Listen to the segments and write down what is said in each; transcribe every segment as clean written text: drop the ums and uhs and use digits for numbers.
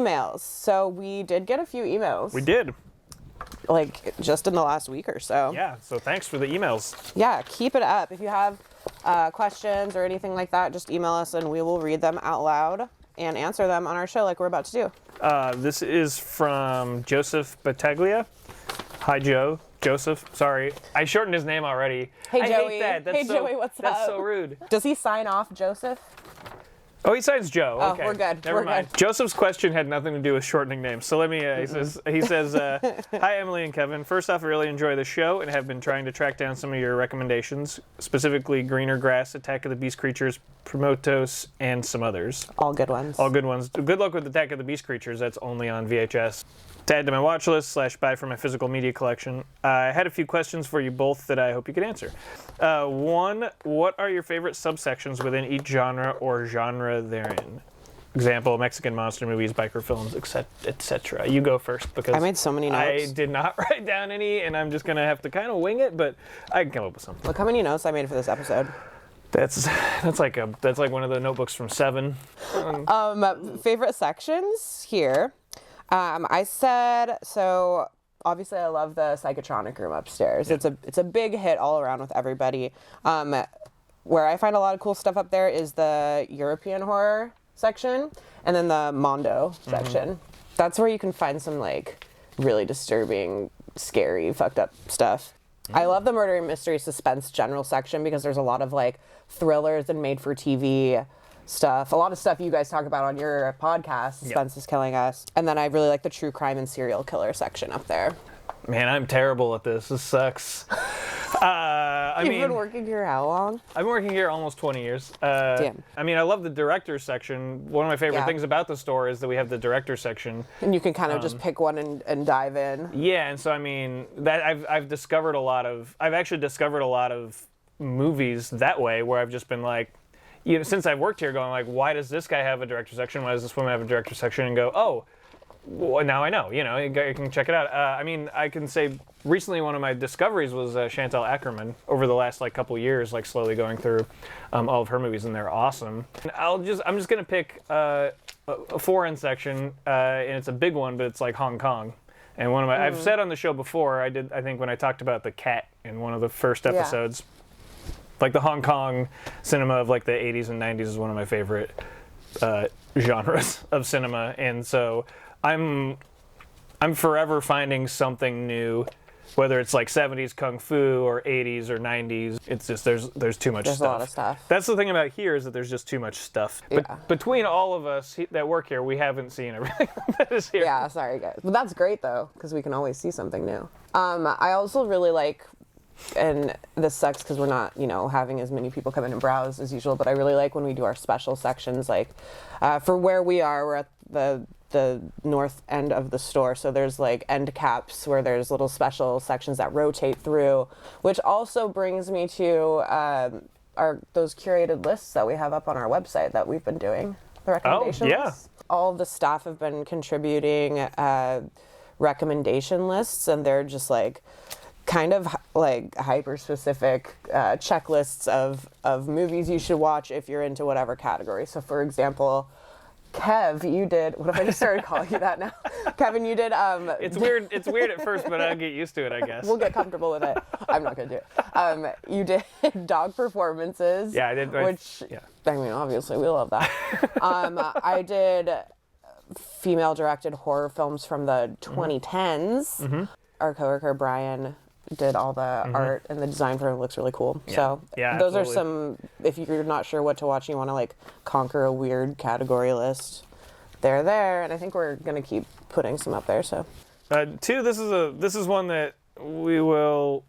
emails. So we did get a few emails. We did. Like, just in the last week or so. Yeah, so thanks for the emails. Yeah, keep it up. If you have questions or anything like that, just email us and we will read them out loud and answer them on our show like we're about to do. This is from Joseph Battaglia. Hi, Joseph, sorry. I shortened his name already. Hey, I Joey. hate that. That's Joey, what's up? That's so rude. Does he sign off Joseph? Oh, he signs Joe. Oh, okay. we're good. Never We're mind. good. Joseph's question had nothing to do with shortening names. So let me, he says, hi, Emily and Kevin. First off, I really enjoy the show and have been trying to track down some of your recommendations, specifically Greener Grass, Attack of the Beast Creatures, Prometheus, and some others. All good ones. All good ones. Good luck with Attack of the Beast Creatures. That's only on VHS. To add to my watch list / buy for my physical media collection, I had a few questions for you both that I hope you could answer. One, what are your favorite subsections within each genre or genre therein? Example, Mexican monster movies, biker films, etc. You go first because I made so many notes. I did not write down any, and I'm just going to have to kind of wing it, but I can come up with something. Look how many notes I made for this episode. That's like one of the notebooks from 7. Favorite sections here. I said, so obviously I love the psychotronic room upstairs. Yeah. It's a big hit all around with everybody. Where I find a lot of cool stuff up there is the European horror section and then the Mondo section. That's where you can find some like really disturbing, scary, fucked up stuff. I love the murder and mystery suspense general section because there's a lot of like thrillers and made for TV stuff. A lot of stuff you guys talk about on your podcast, Suspense is Killing Us. And then I really like the true crime and serial killer section up there. Man, I'm terrible at this. This sucks. You've been working here how long? I've been working here almost 20 years. Damn. I mean, I love the director's section. One of my favorite things about the store is that we have the director's section. And you can kind of just pick one and dive in. Yeah, and so I mean, that I've actually discovered a lot of movies that way where I've just been like, you know, since I've worked here, going like, why does this guy have a director's section? Why does this woman have a director's section? And go, oh, well, now I know. You know, you can check it out. I mean, I can say recently one of my discoveries was Chantal Akerman over the last like couple years, like slowly going through all of her movies, and they're awesome. And I'm just gonna pick a foreign section, and it's a big one, but it's like Hong Kong. And one of my I've said on the show before, I think when I talked about The Cat in one of the first episodes. Like the Hong Kong cinema of like the 80s and 90s is one of my favorite genres of cinema, and so I'm forever finding something new, whether it's like 70s kung fu or 80s or 90s. It's just there's too much stuff. There's a lot of stuff. That's the thing about here is that there's just too much stuff. Yeah. But between all of us that work here, we haven't seen everything that is here. Yeah, sorry guys, but that's great though because we can always see something new. I also really like. And this sucks because we're not, you know, having as many people come in and browse as usual, but I really like when we do our special sections, like for where we are, we're at the north end of the store, so there's like end caps where there's little special sections that rotate through, which also brings me to those curated lists that we have up on our website that we've been doing, the recommendations. Oh, yeah. All of the staff have been contributing recommendation lists, and they're just like kind of like hyper-specific checklists of movies you should watch if you're into whatever category. So for example, Kev, you did, what if I just started calling you that now? Kevin, you did... It's weird at first, but I'll get used to it, I guess. We'll get comfortable with it. I'm not going to do it. You did dog performances. Yeah, I did. Which, I mean, obviously, we love that. I did female-directed horror films from the 2010s. Mm-hmm. Our coworker, Brian, did all the art, and the design for it looks really cool. Yeah. So those absolutely. are some, if you're not sure what to watch and you want to like conquer a weird category list, they're there, and I think we're going to keep putting some up there. So 2, this is one that we will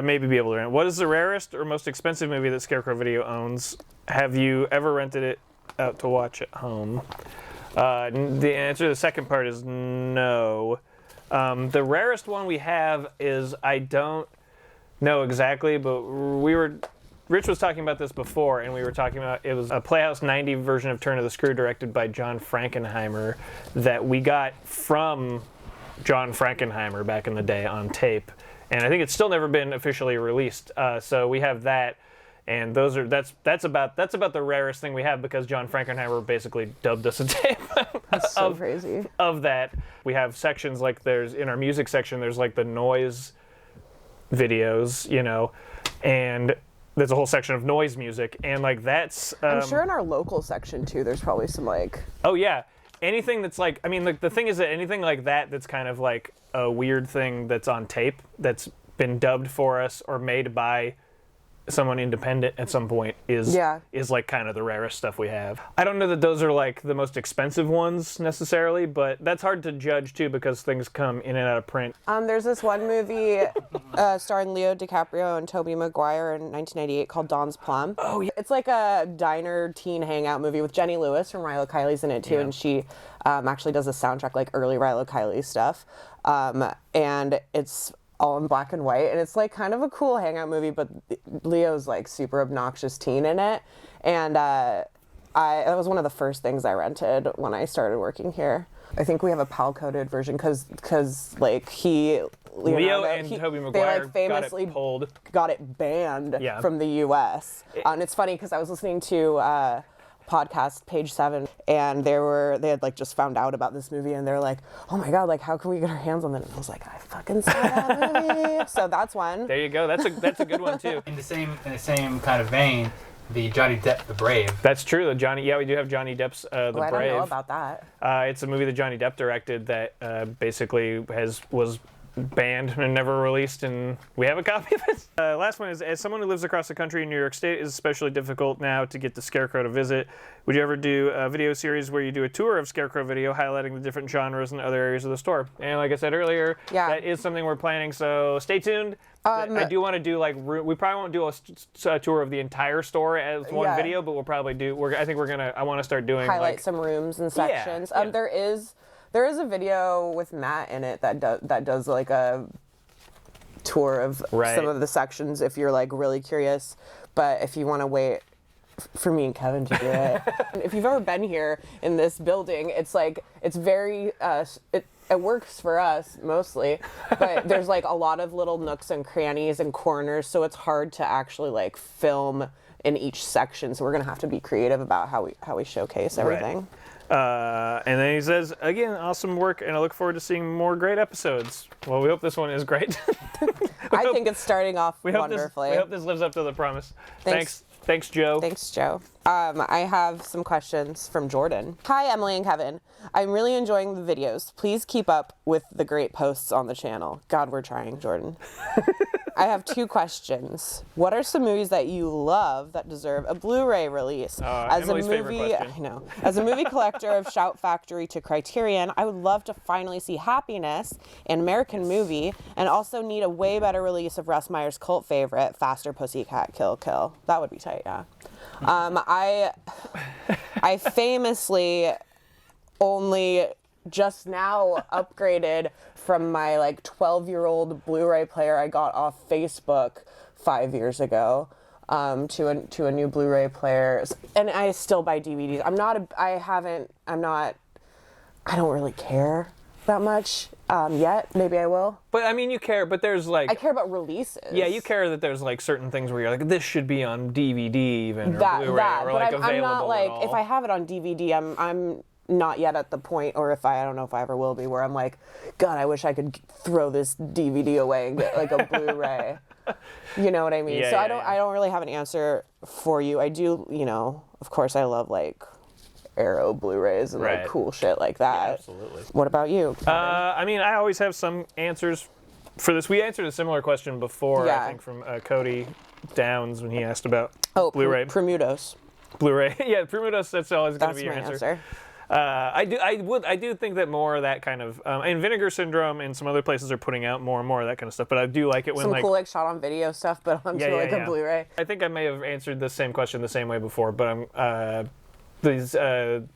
maybe be able to rent. What is the rarest or most expensive movie that Scarecrow Video owns? Have you ever rented it out to watch at home? The answer to the second part is no. The rarest one we have is, I don't know exactly, but Rich was talking about this before, and we were talking about, it was a Playhouse 90 version of Turn of the Screw directed by John Frankenheimer that we got from John Frankenheimer back in the day on tape. And I think it's still never been officially released. So we have that. And that's about the rarest thing we have, because John Frankenheimer basically dubbed us a tape. That's so crazy. Of that. We have sections like there's in our music section, there's like the noise videos, you know, and there's a whole section of noise music, and like that's I'm sure in our local section too there's probably some like, oh yeah, anything that's like, I mean, the thing is that anything like that's kind of like a weird thing that's on tape that's been dubbed for us or made by someone independent at some point is like kind of the rarest stuff we have. I don't know that those are like the most expensive ones necessarily, but that's hard to judge too, because things come in and out of print. There's this one movie starring Leo DiCaprio and Tobey Maguire in 1998 called Dawn's Plum. Oh yeah. It's like a diner teen hangout movie with Jenny Lewis from Rilo Kiley's in it too, and she actually does a soundtrack like early Rilo Kiley stuff, and it's all in black and white, and it's like kind of a cool hangout movie, but Leo's like super obnoxious teen in it, and that was one of the first things I rented when I started working here. I think we have a PAL-coded version because like Leo and Tobey Maguire they like famously got it banned from the U.S. And it's funny because I was listening to podcast Page 7, and they had like just found out about this movie, and they're like, oh my god, like how can we get our hands on that? And I was like, I fucking saw that movie. So that's one. There you go. That's a good one too. In the same kind of vein, the Johnny Depp The Brave. That's true. We do have Johnny Depp's The Brave. I don't know about that. It's a movie that Johnny Depp directed that basically was banned and never released, and we have a copy of it. Last one is, as someone who lives across the country in New York State, it's especially difficult now to get the Scarecrow to visit. Would you ever do a video series where you do a tour of Scarecrow Video, highlighting the different genres and other areas of the store? And like I said earlier, that is something we're planning, so stay tuned. I do want to do like, we probably won't do a tour of the entire store as one video, but we'll probably do, I want to start doing highlight like, some rooms and sections. There is a video with Matt in it that does like a tour of some of the sections if you're like really curious. But if you want to wait for me and Kevin to do it, if you've ever been here in this building, it's like it's very it works for us mostly, but there's like a lot of little nooks and crannies and corners, so it's hard to actually like film in each section. So we're gonna have to be creative about how we showcase everything. And then he says, again, awesome work, and I look forward to seeing more great episodes. Well, we hope this one is great. I think it's starting off wonderfully. We hope this lives up to the promise. Thanks, Joe. Thanks, Joe. I have some questions from Jordan. Hi, Emily and Kevin. I'm really enjoying the videos. Please keep up with the great posts on the channel. God, we're trying, Jordan. I have 2 questions. What are some movies that you love that deserve a Blu-ray release? Emily's favorite question. I know. As a movie collector of Shout Factory to Criterion, I would love to finally see Happiness, an American movie, and also need a way better release of Russ Meyer's cult favorite, Faster Pussycat Kill Kill. That would be tight, yeah. I famously only just now upgraded from my like 12-year-old Blu-ray player I got off Facebook 5 years ago to a new Blu-ray player, and I still buy DVDs. I don't really care that much yet. Maybe I will. But I mean, you care, but there's like, I care about releases. Yeah, you care that there's like certain things where you're like, this should be on DVD even, or Blu-ray, or like available I'm not like, at all. if I have it on DVD, I'm not yet at the point, or I don't know if I ever will be, where I'm like, God, I wish I could throw this DVD away and get like a Blu-ray. You know what I mean? Yeah, I don't really have an answer for you. I do, of course I love like Arrow Blu-rays and like cool shit like that. Yeah, absolutely. What about you? I mean, I always have some answers for this. We answered a similar question before, I think, from Cody Downs when he asked about Blu-ray. Premutos. Blu-ray. Yeah, Premutos, that's always going to be your answer. I do think that more of that kind of, and Vinegar Syndrome and some other places are putting out more and more of that kind of stuff, but I do like it when some cool like shot on video stuff, but onto a Blu-ray. I think I may have answered the same question the same way before, but there's 2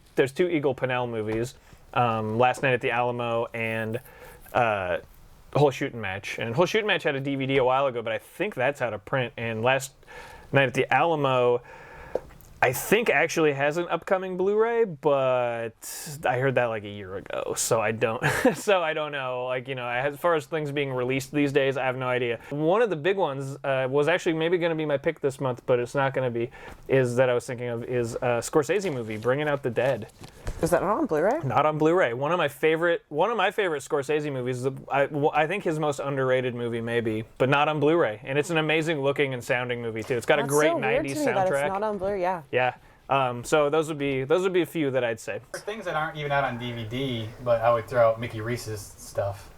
Eagle Pennell movies, Last Night at the Alamo and Whole Shooting Match. And Whole Shooting Match had a DVD a while ago, but I think that's out of print. And Last Night at the Alamo, I think actually has an upcoming Blu-ray, but I heard that like a year ago, so I don't know. Like, you know, as far as things being released these days, I have no idea. One of the big ones was actually maybe going to be my pick this month, but it's not going to be. Is that I was thinking of is Scorsese movie, Bringing Out the Dead. Is that not on Blu-ray? Not on Blu-ray. One of my favorite Scorsese movies. I think his most underrated movie, maybe, but not on Blu-ray. And it's an amazing looking and sounding movie too. It's got a great so weird '90s to me soundtrack. That it's not on Blu-ray. Yeah. Yeah. So those would be a few that I'd say. For things that aren't even out on DVD, but I would throw out Mickey Reese's stuff.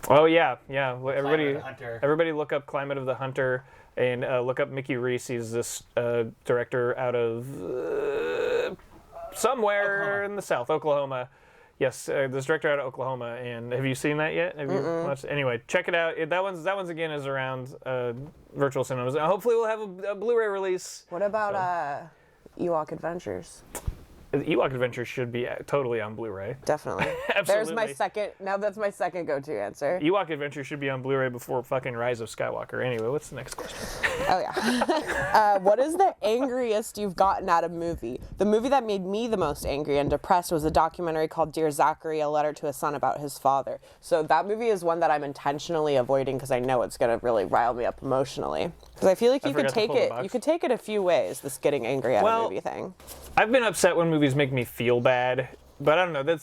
Oh yeah. Well, everybody look up Climate of the Hunter and look up Mickey Reese. He's this director out of somewhere Oklahoma. in the South, Oklahoma. Yes, this director out of Oklahoma. And have you seen that yet? Have you watched? Anyway, check it out. That one's again is around virtual cinemas. Hopefully, we'll have a Blu-ray release. What about Ewok Adventures? Ewok Adventures should be totally on Blu-ray. Definitely. Absolutely. There's my second. Now that's my second go-to answer. Ewok Adventure should be on Blu-ray before fucking Rise of Skywalker. Anyway, what's the next question? Oh yeah. What is the angriest you've gotten at a movie? The movie that made me the most angry and depressed was a documentary called Dear Zachary, a letter to a son about his father. So that movie is one that I'm intentionally avoiding because I know it's gonna really rile me up emotionally. Because I feel like you could take it a few ways. This getting angry at a movie thing. I've been upset when movies make me feel bad, but I don't know.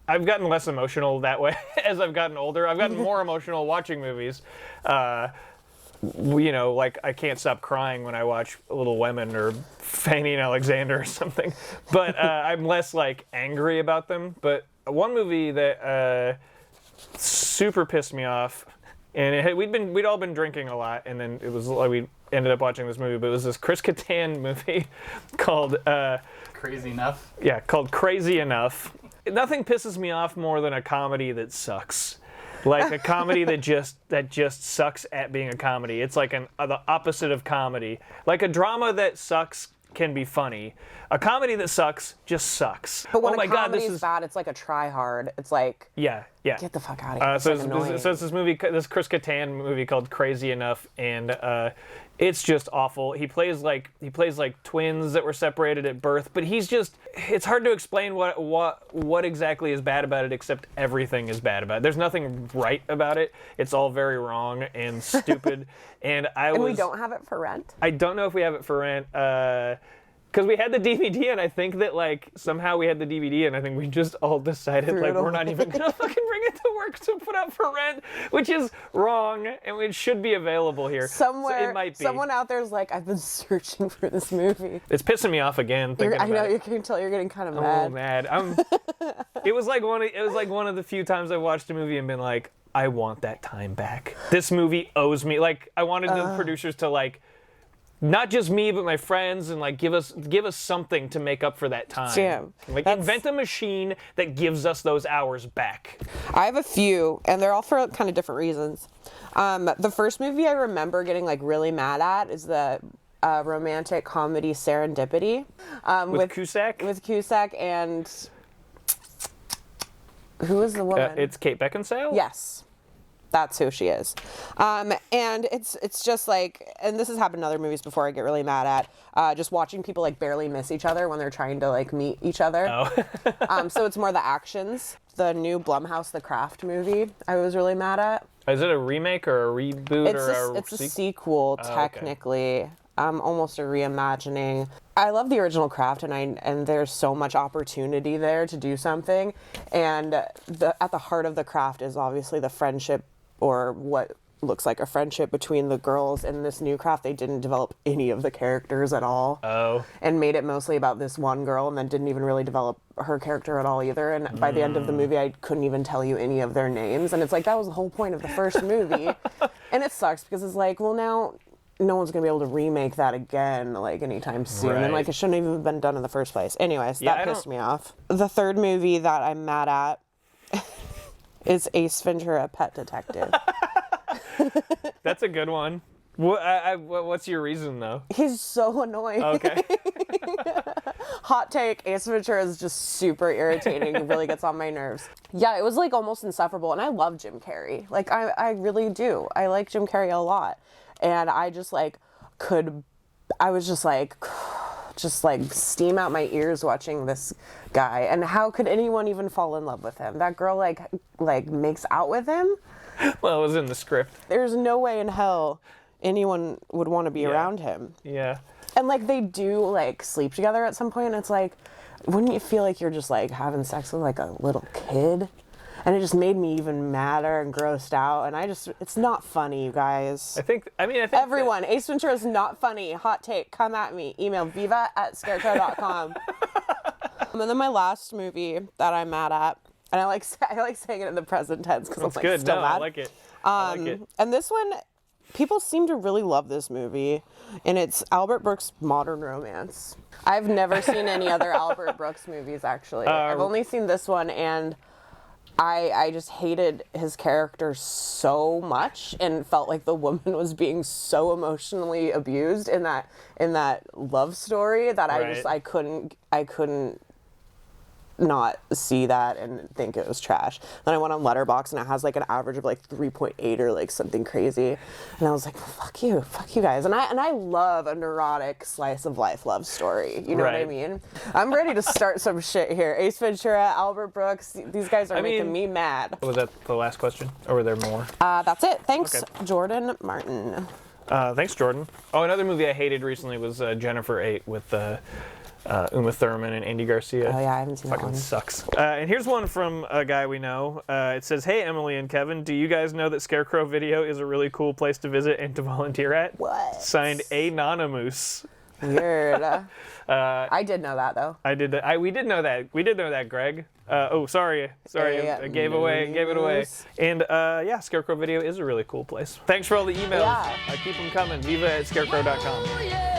I've gotten less emotional that way as I've gotten older. I've gotten more emotional watching movies. You know, like I can't stop crying when I watch Little Women or Fanny and Alexander or something. But I'm less like angry about them. But one movie that super pissed me off, and we'd all been drinking a lot, and then it was like we ended up watching this movie. But it was this Chris Kattan movie called Crazy Enough. Yeah, called Crazy Enough. Nothing pisses me off more than a comedy that sucks. Like a comedy that just sucks at being a comedy. It's like the opposite of comedy. Like a drama that sucks can be funny. A comedy that sucks just sucks. But when a comedy is bad, it's like a try hard. It's like yeah. Get the fuck out of here. So it's this Chris Kattan movie called Crazy Enough, and it's just awful. He plays like twins that were separated at birth, but it's hard to explain what exactly is bad about it, except everything is bad about it. There's nothing right about it. It's all very wrong and stupid. And we don't have it for rent? I don't know if we have it for rent. Because we had the DVD, and I think that, like, somehow we had the DVD, and I think we just all decided, like, we're not even going to fucking bring it to work to put up for rent, which is wrong, and it should be available here. Somewhere, so it might be. Someone out there's like, I've been searching for this movie. It's pissing me off again. I know, you can tell you're getting kind of mad. I'm mad. It was like one of the few times I've watched a movie and been like, I want that time back. This movie owes me. Like, I wanted the producers to, like, not just me, but my friends, and like give us something to make up for that time. Damn. Like invent a machine that gives us those hours back. I have a few, and they're all for kind of different reasons. The first movie I remember getting like really mad at is the romantic comedy Serendipity. With Cusack? With Cusack and who is the woman? It's Kate Beckinsale? Yes. That's who she is. And it's just like, and this has happened in other movies before I get really mad at, just watching people like barely miss each other when they're trying to like meet each other. Oh. So it's more the actions. The new Blumhouse The Craft movie I was really mad at. Is it a remake or a reboot It's a sequel, technically. Okay. Almost a reimagining. I love the original Craft, and there's so much opportunity there to do something. And at the heart of the Craft is obviously the friendship, or what looks like a friendship between the girls. In this new Craft, they didn't develop any of the characters at all. Oh. And made it mostly about this one girl, and then didn't even really develop her character at all either. And by the end of the movie, I couldn't even tell you any of their names. And it's like, that was the whole point of the first movie. And it sucks because it's like, well, now no one's going to be able to remake that again, like, anytime soon. Right. And, like, it shouldn't have even been done in the first place. Anyways, that pissed me off. The third movie that I'm mad at is Ace Ventura Pet Detective. That's a good one. What's your reason, though? He's so annoying. Okay. Hot take, Ace Ventura is just super irritating. It really gets on my nerves. Yeah, it was, like, almost insufferable. And I love Jim Carrey. Like, I really do. I like Jim Carrey a lot. And I just, like, I was just like, just like steam out my ears watching this guy. And how could anyone even fall in love with him? That girl like makes out with him. Well, it was in the script. There's no way in hell anyone would want to be around him. Yeah. And like they do like sleep together at some point, and it's like, wouldn't you feel like you're just like having sex with like a little kid? And it just made me even madder and grossed out. And it's not funny, you guys. I think Everyone, Ace Ventura is not funny. Hot take, come at me. Email viva@scarecrow.com. And then my last movie that I'm mad at, and I like saying it in the present tense because I'm like good. still No, mad. I like it. I like it. And this one, people seem to really love this movie, and it's Albert Brooks' Modern Romance. I've never seen any other Albert Brooks movies, actually. I've only seen this one, and I just hated his character so much and felt like the woman was being so emotionally abused in that love story that I couldn't not see that and think it was trash. Then I went on Letterboxd and it has like an average of like 3.8 or like something crazy, and I was like, fuck you guys. And I love a neurotic slice of life love story, you know what I mean? I'm ready to start some shit here. Ace Ventura, Albert Brooks, these guys are making me mad. Was that the last question, or were there more? That's it. Thanks, Okay. Jordan Martin. Thanks, Jordan. Oh, another movie I hated recently was Jennifer 8 with Uma Thurman and Andy Garcia. Oh yeah, I haven't seen that Fucking one. sucks. And here's one from a guy we know. It says, "Hey Emily and Kevin, do you guys know that Scarecrow Video is a really cool place to visit and to volunteer at?" What? Signed, Anonymous. Weird. I did know that though. I did that. We did know that. We did know that, Greg. Sorry. I gave it away. And yeah, Scarecrow Video is a really cool place. Thanks for all the emails. Yeah. Keep them coming. Viva@scarecrow.com. Oh, yeah.